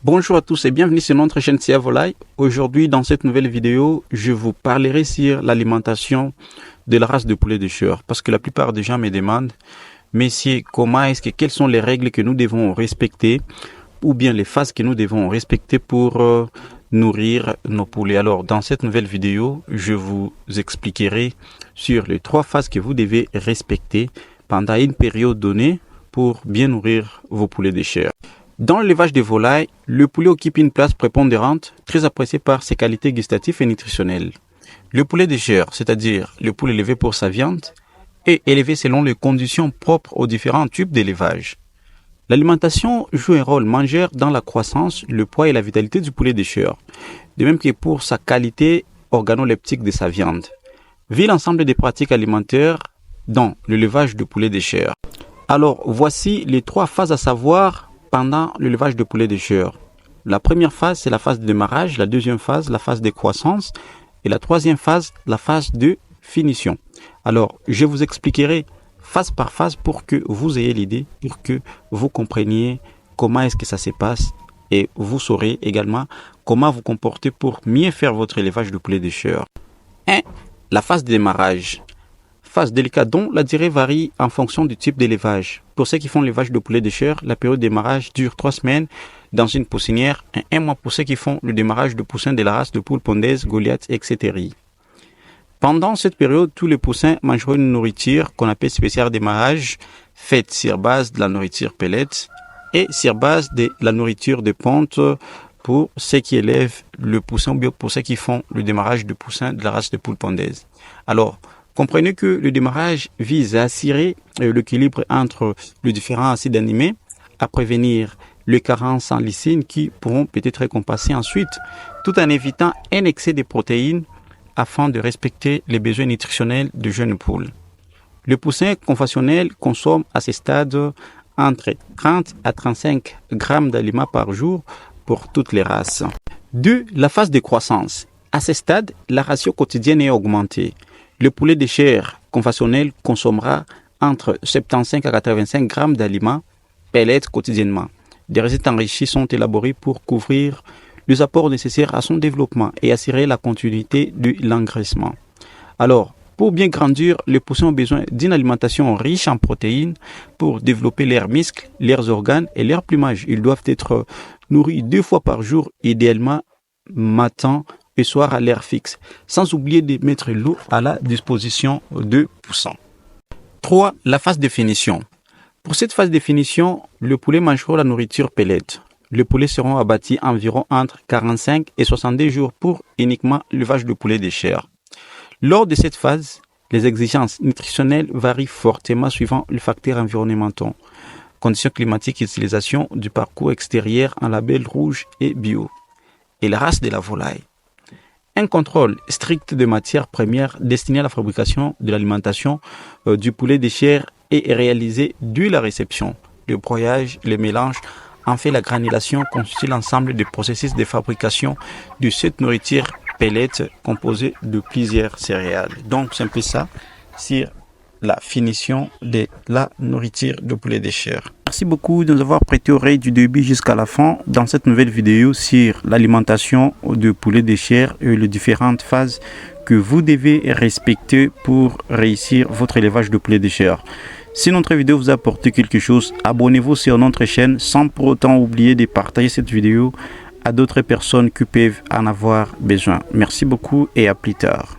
Bonjour à tous et bienvenue sur notre chaîne CA Volaille. Aujourd'hui, dans cette nouvelle vidéo, je vous parlerai sur l'alimentation de la race de poulet de chair. Parce que la plupart des gens me demandent, messieurs, quelles sont les règles que nous devons respecter ou bien les phases que nous devons respecter pour nourrir nos poulets. Alors, dans cette nouvelle vidéo, je vous expliquerai sur les 3 phases que vous devez respecter pendant une période donnée pour bien nourrir vos poulets de chair. Dans l'élevage des volailles, le poulet occupe une place prépondérante, très appréciée par ses qualités gustatives et nutritionnelles. Le poulet de chair, c'est-à-dire le poulet élevé pour sa viande, est élevé selon les conditions propres aux différents types d'élevage. L'alimentation joue un rôle majeur dans la croissance, le poids et la vitalité du poulet de chair, de même que pour sa qualité organoleptique de sa viande. Vu l'ensemble des pratiques alimentaires dans l'élevage de poulet de chair. Alors, voici les 3 phases à savoir pendant l'élevage de poulet de chair. La première phase, c'est la phase de démarrage. La deuxième phase, la phase de croissance. Et la troisième phase, la phase de finition. Alors, je vous expliquerai phase par phase pour que vous ayez l'idée, pour que vous compreniez comment est-ce que ça se passe. Et vous saurez également comment vous comporter pour mieux faire votre élevage de poulet de chair. 1. La phase de démarrage. Phase délicate dont la durée varie en fonction du type d'élevage. Pour ceux qui font l'élevage de poulet de chair, la période de démarrage dure 3 semaines dans une poussinière et 1 mois pour ceux qui font le démarrage de poussins de la race de poules pondaises, Goliath, etc. Pendant cette période, tous les poussins mangeront une nourriture qu'on appelle spéciale démarrage, faite sur base de la nourriture pellet et sur base de la nourriture de ponte pour ceux qui élèvent le poussin ou bien pour ceux qui font le démarrage de poussins de la race de poules pondaises. Alors, comprenez que le démarrage vise à assurer l'équilibre entre les différents acides aminés, à prévenir les carences en lysine qui pourront peut-être compenser ensuite, tout en évitant un excès de protéines afin de respecter les besoins nutritionnels de jeunes poules. Le poussin conventionnel consomme à ce stade entre 30 à 35 grammes d'aliments par jour pour toutes les races. 2. La phase de croissance. À ce stade, la ratio quotidienne est augmentée. Le poulet de chair conventionnel consommera entre 75 à 85 grammes d'aliments pellets quotidiennement. Des recettes enrichies sont élaborées pour couvrir les apports nécessaires à son développement et assurer la continuité de l'engraissement. Alors, pour bien grandir, les poussins ont besoin d'une alimentation riche en protéines pour développer leurs muscles, leurs organes et leur plumage. Ils doivent être nourris 2 fois par jour, idéalement matin et soir à l'heure fixe, sans oublier de mettre l'eau à la disposition de poussins. 3. La phase de finition. Pour cette phase de finition, le poulet mangera la nourriture pellet. Les poulets seront abattus environ entre 45 et 62 jours pour uniquement l'élevage de poulet de chair. Lors de cette phase, les exigences nutritionnelles varient fortement suivant les facteurs environnementaux, conditions climatiques et utilisation du parcours extérieur en label rouge et bio, et la race de la volaille. Un contrôle strict de matières premières destinées à la fabrication de l'alimentation du poulet de chair est réalisé dès la réception. Le broyage, le mélange, en fait la granulation constitue l'ensemble des processus de fabrication de cette nourriture pellet composée de plusieurs céréales. Donc c'est un peu ça sur la finition de la nourriture de poulet de chair. Merci beaucoup de nous avoir prêté oreille du début jusqu'à la fin dans cette nouvelle vidéo sur l'alimentation de poulet de chair et les différentes phases que vous devez respecter pour réussir votre élevage de poulet de chair. Si notre vidéo vous a apporté quelque chose, abonnez-vous sur notre chaîne sans pour autant oublier de partager cette vidéo à d'autres personnes qui peuvent en avoir besoin. Merci beaucoup et à plus tard.